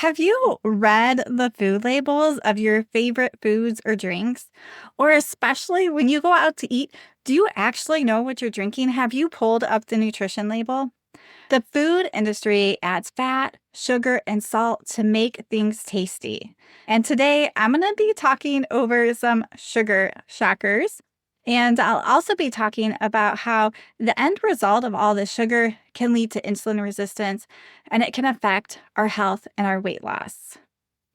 Have you read the food labels of your favorite foods or drinks? Or especially when you go out to eat, do you actually know what you're drinking? Have you pulled up the nutrition label? The food industry adds fat, sugar, and salt to make things tasty. And today I'm going to be talking over some sugar shockers. And I'll also be talking about how the end result of all this sugar can lead to insulin resistance and it can affect our health and our weight loss.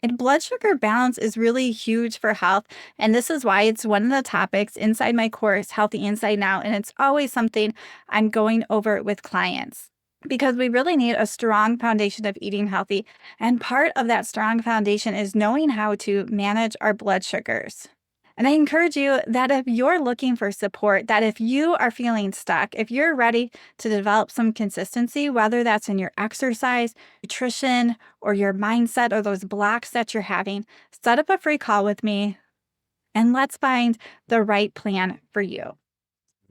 And blood sugar balance is really huge for health. And this is why it's one of the topics inside my course, Healthy Inside Now. And it's always something I'm going over with clients because we really need a strong foundation of eating healthy. And part of that strong foundation is knowing how to manage our blood sugars. And I encourage you that if you're looking for support, that if you are feeling stuck, if you're ready to develop some consistency, whether that's in your exercise, nutrition, or your mindset, or those blocks that you're having, set up a free call with me and let's find the right plan for you.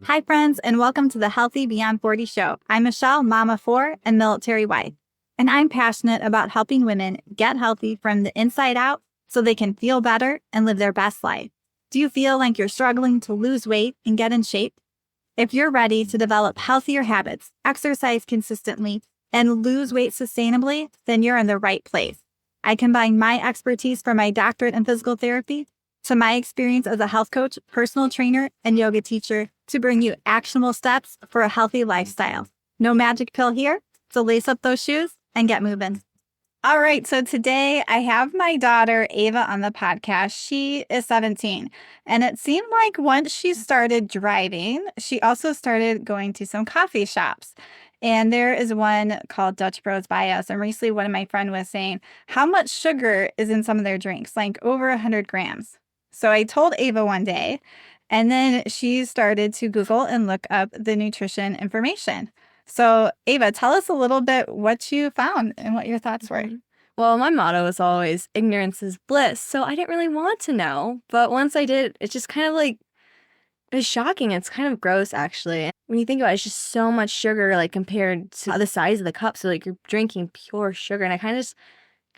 Hi, friends, and welcome to the Healthy Beyond 40 show. I'm Michele, mama of four and military wife, and I'm passionate about helping women get healthy from the inside out so they can feel better and live their best life. Do you feel like you're struggling to lose weight and get in shape? If you're ready to develop healthier habits, exercise consistently, and lose weight sustainably, then you're in the right place. I combine my expertise from my doctorate in physical therapy to my experience as a health coach, personal trainer, and yoga teacher to bring you actionable steps for a healthy lifestyle. No magic pill here, so lace up those shoes and get moving. All right, so today I have my daughter Ava on the podcast. She is 17, and it seemed like once she started driving, she also started going to some coffee shops. And there is one called Dutch Bros by Us. And recently, one of my friends was saying how much sugar is in some of their drinks, like over 100 grams. So I told Ava one day, and then she started to Google and look up the nutrition information. So, Ava, tell us a little bit what you found and what your thoughts were. Well, my motto is always ignorance is bliss. So I didn't really want to know. But once I did, it's just kind of like, it's shocking. It's kind of gross, actually. When you think about it, it's just so much sugar, like compared to the size of the cup. So, like, you're drinking pure sugar. And I kind of just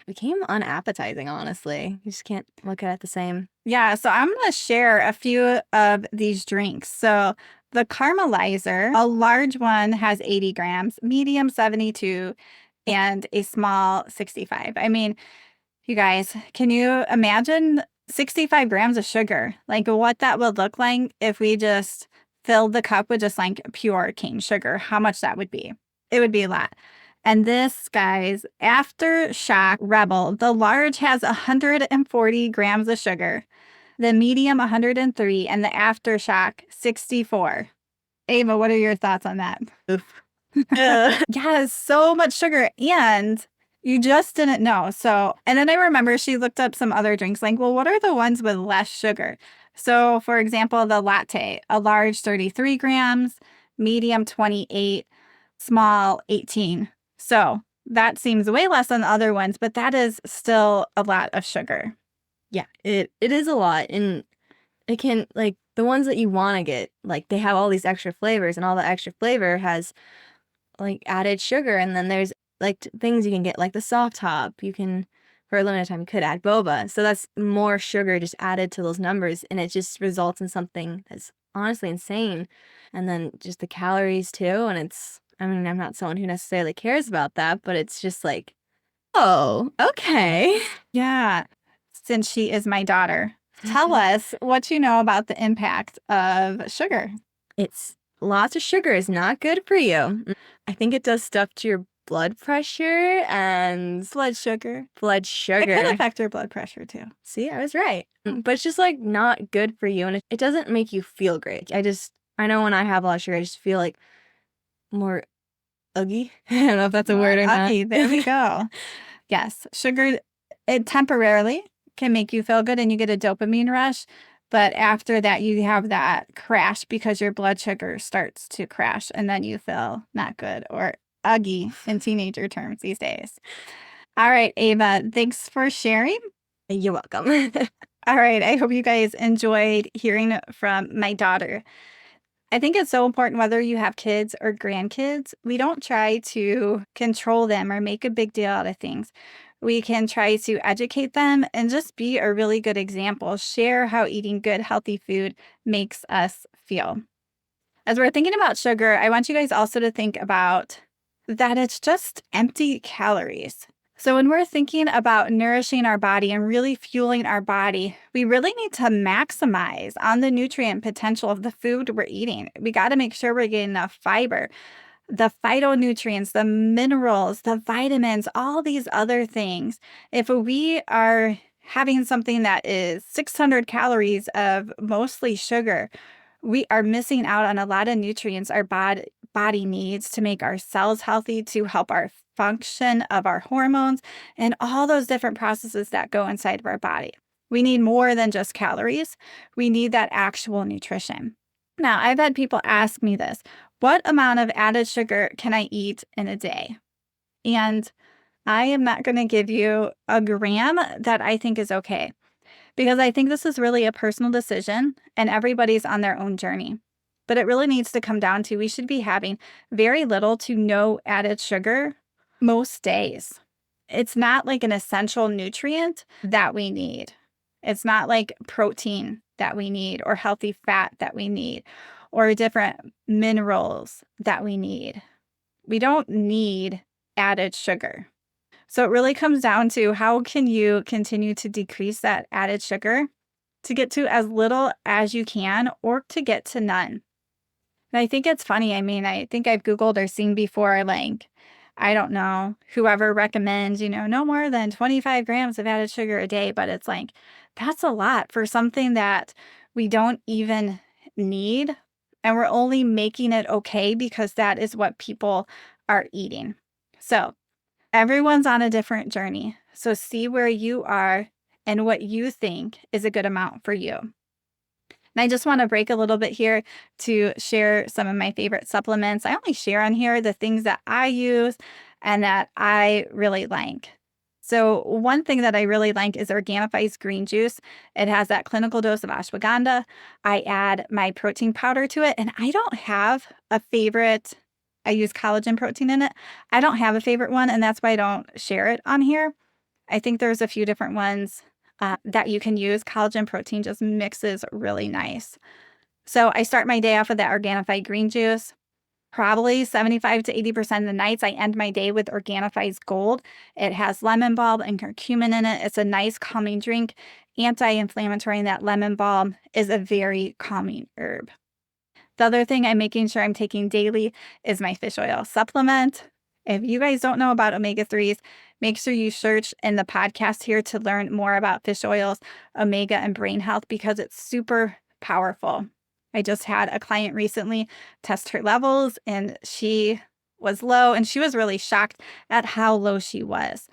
became unappetizing, honestly. You just can't look at it the same. Yeah, so I'm going to share a few of these drinks. So, the caramelizer, a large one has 80 grams, medium 72, and a small 65. I mean, you guys, can you imagine 65 grams of sugar? Like what that would look like if we just filled the cup with just like pure cane sugar, how much that would be. It would be a lot. And this, guys, Aftershock Rebel, the large has 140 grams of sugar, the medium 103, and the Aftershock 64. Ava, what are your thoughts on that? Yeah, so much sugar. And you just didn't know. So, and then I remember she looked up some other drinks like, well, what are the ones with less sugar? So, for example, the latte, a large 33 grams, medium 28, small 18. So, that seems way less than the other ones, but that is still a lot of sugar. Yeah, it is a lot. And it can, like, the ones that you want to get, like, they have all these extra flavors, and all the extra flavor has, like, added sugar. And then there's, like, things you can get, like the soft top. You can, for a limited time, you could add boba. So that's more sugar just added to those numbers, and it just results in something that's honestly insane. And then just the calories, too. And it's, I mean, I'm not someone who necessarily cares about that, but it's just like, oh, okay. Yeah, since she is my daughter. Tell us what you know about the impact of sugar. It's lots of sugar is not good for you. I think it does stuff to your blood pressure and Blood sugar. blood It sugar. can affect your blood pressure too. See, I was right. But it's just like not good for you, and it doesn't make you feel great. I know when I have a lot of sugar, I just feel like more uggy. I don't know if that's a word or not. Okay, there we go. Yes, sugar, it temporarily can make you feel good and you get a dopamine rush. But after that, you have that crash because your blood sugar starts to crash and then you feel not good or uggy in teenager terms these days. All right, Ava, thanks for sharing. You're welcome. All right, I hope you guys enjoyed hearing from my daughter. I think it's so important whether you have kids or grandkids, we don't try to control them or make a big deal out of things. We can try to educate them and just be a really good example, share how eating good, healthy food makes us feel. As we're thinking about sugar, I want you guys also to think about that it's just empty calories. So when we're thinking about nourishing our body and really fueling our body, we really need to maximize on the nutrient potential of the food we're eating. We got to make sure we're getting enough fiber, the phytonutrients, the minerals, the vitamins, all these other things. If we are having something that is 600 calories of mostly sugar, we are missing out on a lot of nutrients our body needs to make our cells healthy, to help our function of our hormones, and all those different processes that go inside of our body. We need more than just calories. We need that actual nutrition. Now, I've had people ask me this: what amount of added sugar can I eat in a day? And I am not going to give you a gram that I think is okay, because I think this is really a personal decision and everybody's on their own journey. But it really needs to come down to we should be having very little to no added sugar most days. It's not like an essential nutrient that we need. It's not like protein that we need or healthy fat that we need or different minerals that we need. We don't need added sugar. So it really comes down to how can you continue to decrease that added sugar to get to as little as you can or to get to none. And I think it's funny. I mean, I think I've Googled or seen before, like, I don't know, whoever recommends, no more than 25 grams of added sugar a day. But it's like, that's a lot for something that we don't even need. And we're only making it okay because that is what people are eating. So everyone's on a different journey. So see where you are and what you think is a good amount for you. And I just want to break a little bit here to share some of my favorite supplements. I only share on here the things that I use and that I really like. So one thing that I really like is Organifi's green juice. It has that clinical dose of ashwagandha. I add my protein powder to it, and I don't have a favorite. I use collagen protein in it. I don't have a favorite one, and that's why I don't share it on here. I think there's a few different ones that you can use. Collagen protein just mixes really nice. So I start my day off with that Organifi green juice. Probably 75 to 80% of the nights I end my day with Organifi's Gold. It has lemon balm and curcumin in it. It's a nice calming drink, anti-inflammatory, and that lemon balm is a very calming herb. The other thing I'm making sure I'm taking daily is my fish oil supplement. If you guys don't know about omega-3s, make sure you search in the podcast here to learn more about fish oils, omega, and brain health, because it's super powerful. I just had a client recently test her levels and she was low, and she was really shocked at how low she was.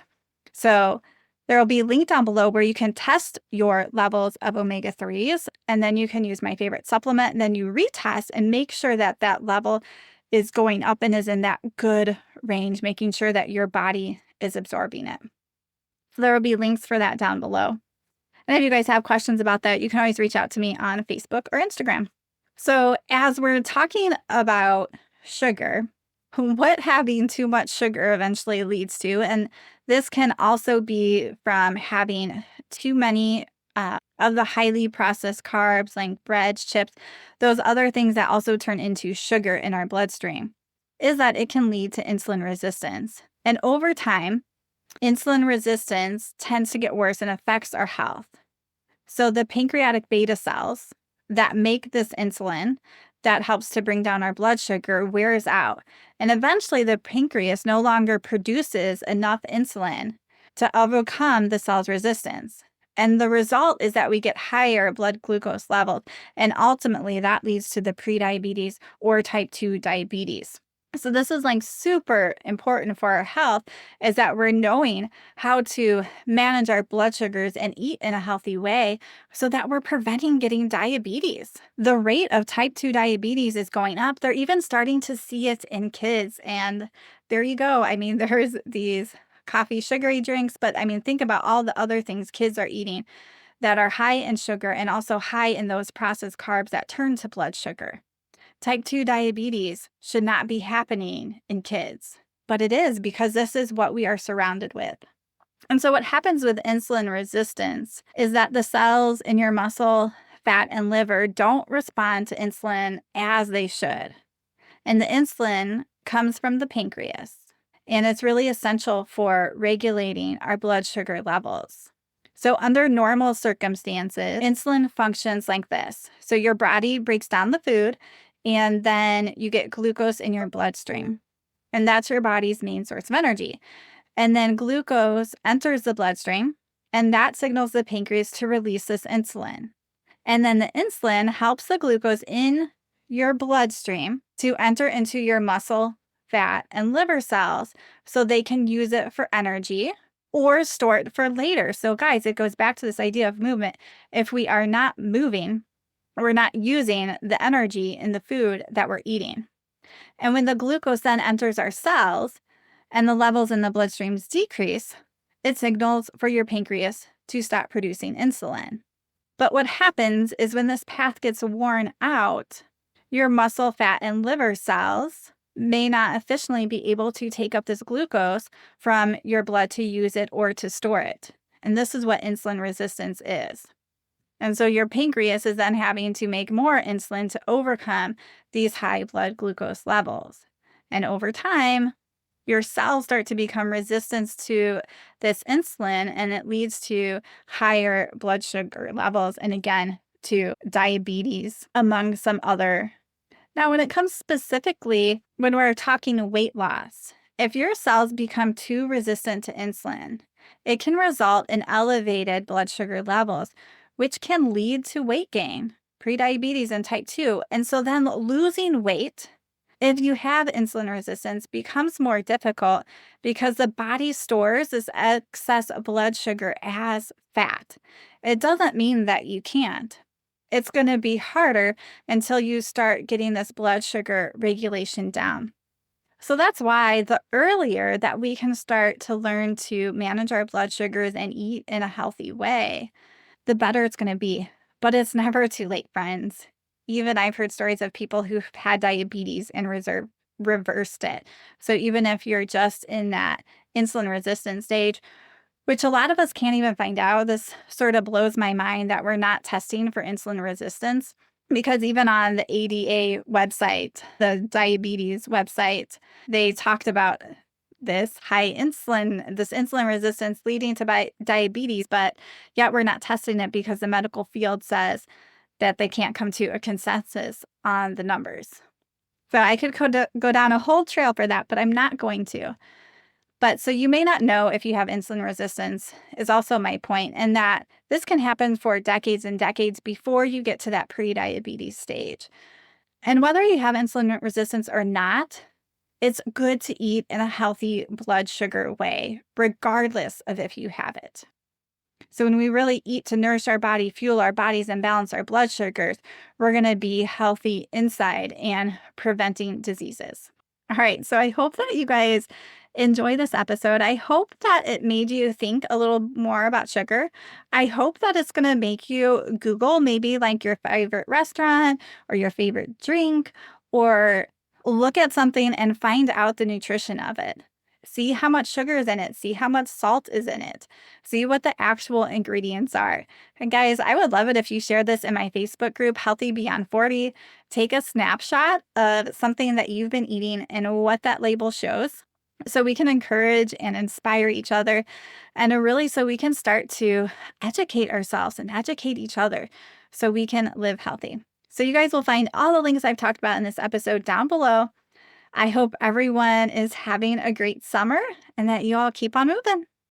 So there will be a link down below where you can test your levels of omega-3s, and then you can use my favorite supplement, and then you retest and make sure that that level is going up and is in that good range, making sure that your body is absorbing it. So there will be links for that down below. And if you guys have questions about that, you can always reach out to me on Facebook or Instagram. So as we're talking about sugar, what having too much sugar eventually leads to, and this can also be from having too many of the highly processed carbs like breads, chips, those other things that also turn into sugar in our bloodstream, is that it can lead to insulin resistance. And over time, insulin resistance tends to get worse and affects our health. So the pancreatic beta cells that make this insulin that helps to bring down our blood sugar wears out. And eventually the pancreas no longer produces enough insulin to overcome the cell's resistance. And the result is that we get higher blood glucose levels. And ultimately that leads to the prediabetes or type 2 diabetes. So this is like super important for our health, is that we're knowing how to manage our blood sugars and eat in a healthy way so that we're preventing getting diabetes. The rate of type 2 diabetes is going up. They're even starting to see it in kids. And there you go. I mean, there's these coffee sugary drinks, but I mean, think about all the other things kids are eating that are high in sugar and also high in those processed carbs that turn to blood sugar. Type 2 diabetes should not be happening in kids, but it is, because this is what we are surrounded with. And so what happens with insulin resistance is that the cells in your muscle, fat, and liver don't respond to insulin as they should. And the insulin comes from the pancreas, and it's really essential for regulating our blood sugar levels. So under normal circumstances, insulin functions like this. So your body breaks down the food, and then you get glucose in your bloodstream. And that's your body's main source of energy. And then glucose enters the bloodstream, and that signals the pancreas to release this insulin. And then the insulin helps the glucose in your bloodstream to enter into your muscle, fat, and liver cells so they can use it for energy or store it for later. So, guys, it goes back to this idea of movement. If we are not moving, we're not using the energy in the food that we're eating. And when the glucose then enters our cells and the levels in the bloodstreams decrease, it signals for your pancreas to stop producing insulin. But what happens is when this path gets worn out, your muscle, fat, and liver cells may not efficiently be able to take up this glucose from your blood to use it or to store it. And this is what insulin resistance is. And so your pancreas is then having to make more insulin to overcome these high blood glucose levels. And over time, your cells start to become resistant to this insulin, and it leads to higher blood sugar levels and, again, to diabetes, among some other. Now, when it comes specifically when we're talking weight loss, if your cells become too resistant to insulin, it can result in elevated blood sugar levels, which can lead to weight gain, prediabetes, and type 2. And so then losing weight, if you have insulin resistance, becomes more difficult because the body stores this excess blood sugar as fat. It doesn't mean that you can't. It's going to be harder until you start getting this blood sugar regulation down. So that's why the earlier that we can start to learn to manage our blood sugars and eat in a healthy way, the better it's going to be. But it's never too late, friends. Even I've heard stories of people who've had diabetes and reversed it. So even if you're just in that insulin resistant stage, which a lot of us can't even find out, this sort of blows my mind that we're not testing for insulin resistance, because even on the ADA website, the diabetes website, they talked about this insulin resistance leading to diabetes, but yet we're not testing it because the medical field says that they can't come to a consensus on the numbers. So I could go down a whole trail for that, but I'm not going to. But so you may not know if you have insulin resistance is also my point, and that this can happen for decades and decades before you get to that pre-diabetes stage. And whether you have insulin resistance or not, it's good to eat in a healthy blood sugar way, regardless of if you have it. So when we really eat to nourish our body, fuel our bodies, and balance our blood sugars, we're going to be healthy inside and preventing diseases. All right, so I hope that you guys enjoy this episode. I hope that it made you think a little more about sugar. I hope that it's going to make you Google maybe like your favorite restaurant or your favorite drink, or look at something and find out the nutrition of it. See how much sugar is in it. See how much salt is in it. See what the actual ingredients are. And guys, I would love it if you share this in my Facebook group, Healthy Beyond 40. Take a snapshot of something that you've been eating and what that label shows, so we can encourage and inspire each other, and really so we can start to educate ourselves and educate each other so we can live healthy. So you guys will find all the links I've talked about in this episode down below. I hope everyone is having a great summer and that you all keep on moving.